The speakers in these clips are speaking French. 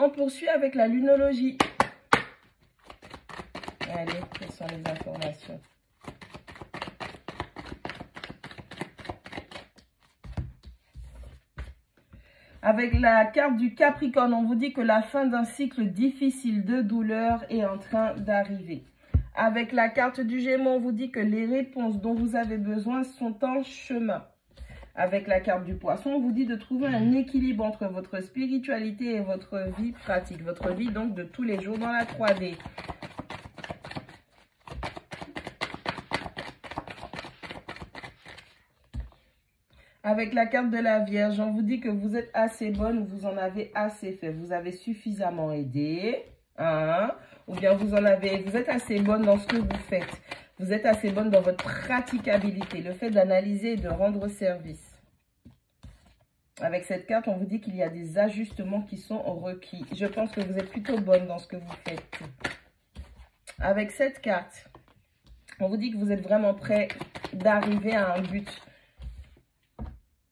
On poursuit avec la lunologie. Allez, quelles sont les informations? Avec la carte du Capricorne, on vous dit que la fin d'un cycle difficile de douleur est en train d'arriver. Avec la carte du Gémeaux, on vous dit que les réponses dont vous avez besoin sont en chemin. Avec la carte du Poisson, on vous dit de trouver un équilibre entre votre spiritualité et votre vie pratique. Votre vie donc de tous les jours dans la 3D. Avec la carte de la Vierge, on vous dit que vous êtes assez bonne, vous en avez assez fait. Vous avez suffisamment aidé, hein, ou bien vous êtes assez bonne dans ce que vous faites. Vous êtes assez bonne dans votre praticabilité, le fait d'analyser et de rendre service. Avec cette carte, on vous dit qu'il y a des ajustements qui sont requis. Je pense que vous êtes plutôt bonne dans ce que vous faites. Avec cette carte, on vous dit que vous êtes vraiment prêt d'arriver à un but.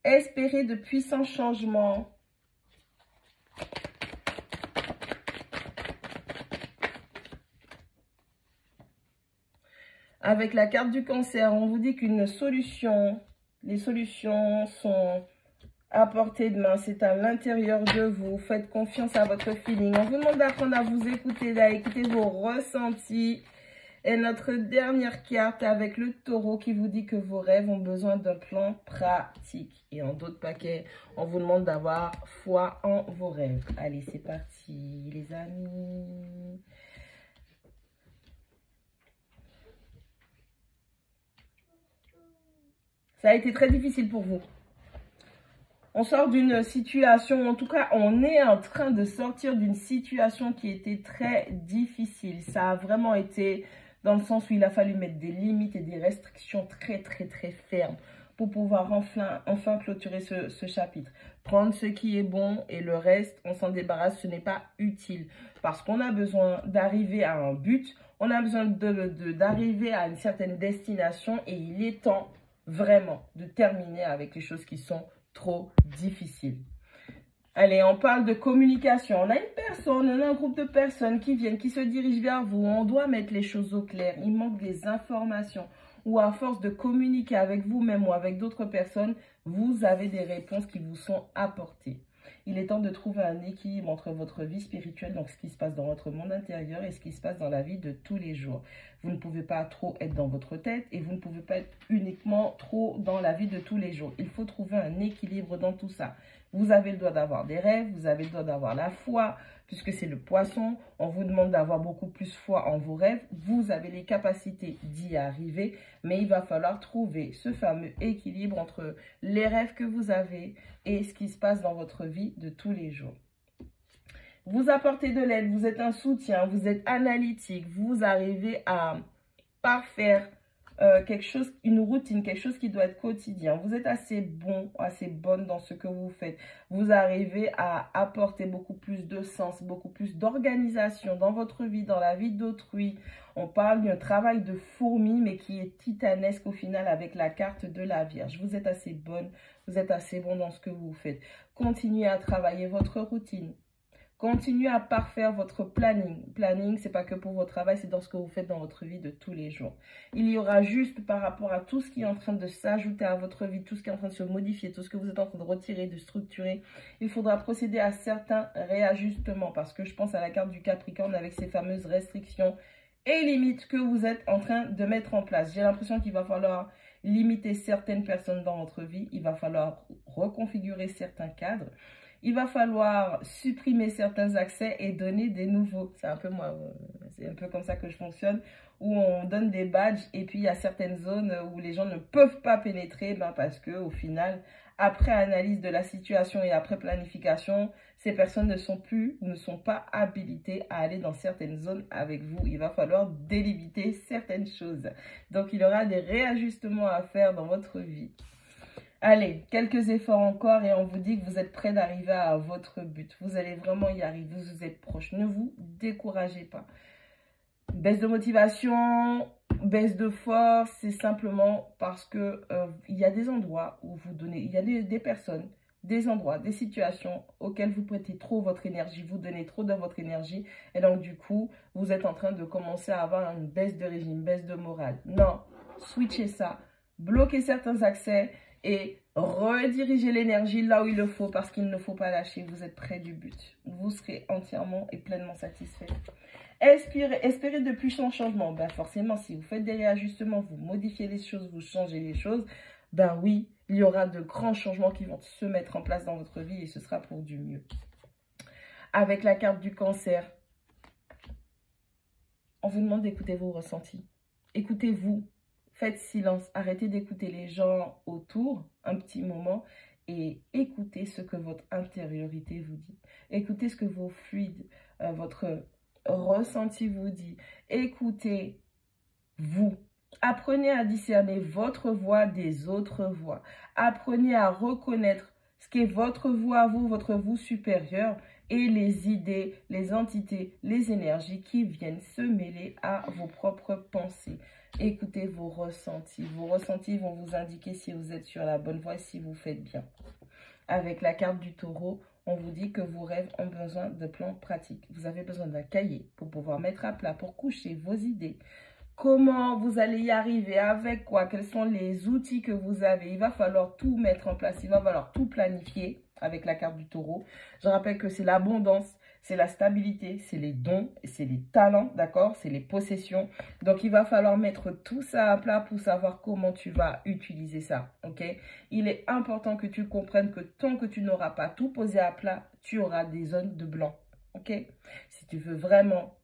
Espérez de puissants changements. Avec la carte du Cancer, on vous dit qu'une solution, les solutions sont à portée de main, c'est à l'intérieur de vous. Faites confiance à votre feeling. On vous demande d'apprendre à vous écouter, à écouter vos ressentis. Et notre dernière carte avec le Taureau qui vous dit que vos rêves ont besoin d'un plan pratique. Et en d'autres paquets, on vous demande d'avoir foi en vos rêves. Allez, c'est parti les amis. Ça a été très difficile pour vous. On sort d'une situation, en tout cas, on est en train de sortir d'une situation qui était très difficile. Ça a vraiment été dans le sens où il a fallu mettre des limites et des restrictions très fermes pour pouvoir enfin clôturer ce chapitre. Prendre ce qui est bon et le reste, on s'en débarrasse, ce n'est pas utile. Parce qu'on a besoin d'arriver à un but, on a besoin d'arriver à une certaine destination et il est temps vraiment de terminer avec les choses qui sont trop difficiles. Allez, on parle de communication. On a une personne, on a un groupe de personnes qui viennent, qui se dirigent vers vous. On doit mettre les choses au clair. Il manque des informations. Ou à force de communiquer avec vous-même ou avec d'autres personnes, vous avez des réponses qui vous sont apportées. Il est temps de trouver un équilibre entre votre vie spirituelle, donc ce qui se passe dans votre monde intérieur et ce qui se passe dans la vie de tous les jours. Vous ne pouvez pas trop être dans votre tête et vous ne pouvez pas être uniquement trop dans la vie de tous les jours. Il faut trouver un équilibre dans tout ça. Vous avez le droit d'avoir des rêves, vous avez le droit d'avoir la foi, puisque c'est le Poisson. On vous demande d'avoir beaucoup plus foi en vos rêves. Vous avez les capacités d'y arriver, mais il va falloir trouver ce fameux équilibre entre les rêves que vous avez et ce qui se passe dans votre vie de tous les jours. Vous apportez de l'aide, vous êtes un soutien, vous êtes analytique, vous arrivez à parfaire quelque chose, une routine, quelque chose qui doit être quotidien. Vous êtes assez bon, assez bonne dans ce que vous faites. Vous arrivez à apporter beaucoup plus de sens, beaucoup plus d'organisation dans votre vie, dans la vie d'autrui. On parle d'un travail de fourmi, mais qui est titanesque au final avec la carte de la Vierge. Vous êtes assez bonne, vous êtes assez bon dans ce que vous faites. Continuez à travailler votre routine. Continuez à parfaire votre planning. Planning, c'est pas que pour votre travail, c'est dans ce que vous faites dans votre vie de tous les jours. Il y aura juste par rapport à tout ce qui est en train de s'ajouter à votre vie, tout ce qui est en train de se modifier, tout ce que vous êtes en train de retirer, de structurer, il faudra procéder à certains réajustements parce que je pense à la carte du Capricorne avec ces fameuses restrictions et limites que vous êtes en train de mettre en place. J'ai l'impression qu'il va falloir limiter certaines personnes dans votre vie, il va falloir reconfigurer certains cadres. Il va falloir supprimer certains accès et donner des nouveaux. C'est un peu moi, c'est un peu comme ça que je fonctionne, où on donne des badges et puis il y a certaines zones où les gens ne peuvent pas pénétrer parce que au final, après analyse de la situation et après planification, ces personnes ne sont pas habilitées à aller dans certaines zones avec vous. Il va falloir délimiter certaines choses. Donc, il y aura des réajustements à faire dans votre vie. Allez, quelques efforts encore et on vous dit que vous êtes prêt d'arriver à votre but. Vous allez vraiment y arriver, vous êtes proche. Ne vous découragez pas. Baisse de motivation, baisse de force, c'est simplement parce que il y a des endroits où vous donnez, il y a des personnes des endroits, des situations auxquelles vous prêtez trop votre énergie, vous donnez trop de votre énergie. Et donc, du coup, vous êtes en train de commencer à avoir une baisse de régime, une baisse de morale. Non, switchez ça, bloquez certains accès et redirigez l'énergie là où il le faut parce qu'il ne faut pas lâcher. Vous êtes près du but. Vous serez entièrement et pleinement satisfait. Espérez de puissants changements. Ben forcément, si vous faites des réajustements, vous modifiez les choses, vous changez les choses, ben oui, il y aura de grands changements qui vont se mettre en place dans votre vie et ce sera pour du mieux. Avec la carte du cancer, on vous demande d'écouter vos ressentis. Écoutez-vous. Faites silence. Arrêtez d'écouter les gens autour un petit moment et écoutez ce que votre intériorité vous dit. Écoutez ce que vos fluides, votre ressenti vous dit. Écoutez-vous. Apprenez à discerner votre voix des autres voix. Apprenez à reconnaître ce qu'est votre voix à vous, votre vous supérieur et les idées, les entités, les énergies qui viennent se mêler à vos propres pensées. Écoutez vos ressentis. Vos ressentis vont vous indiquer si vous êtes sur la bonne voie et si vous faites bien. Avec la carte du taureau, on vous dit que vos rêves ont besoin de plans pratiques. Vous avez besoin d'un cahier pour pouvoir mettre à plat, pour coucher vos idées. Comment vous allez y arriver, avec quoi, quels sont les outils que vous avez. Il va falloir tout mettre en place, il va falloir tout planifier avec la carte du taureau. Je rappelle que c'est l'abondance, c'est la stabilité, c'est les dons, c'est les talents, d'accord? C'est les possessions. Donc, il va falloir mettre tout ça à plat pour savoir comment tu vas utiliser ça, ok? Il est important que tu comprennes que tant que tu n'auras pas tout posé à plat, tu auras des zones de blanc, ok? Si tu veux vraiment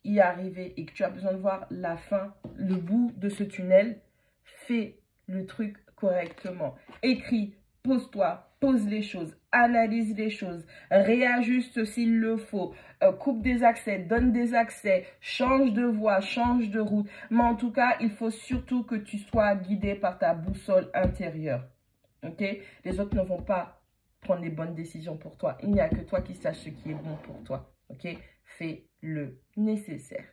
y arriver et que tu as besoin de voir la fin, le bout de ce tunnel, fais le truc correctement. Écris, pose-toi, pose les choses, analyse les choses, réajuste s'il le faut, coupe des accès, donne des accès, change de voie, change de route. Mais en tout cas, il faut surtout que tu sois guidé par ta boussole intérieure. Ok? Les autres ne vont pas prendre les bonnes décisions pour toi. Il n'y a que toi qui saches ce qui est bon pour toi. Ok? Fais le nécessaire.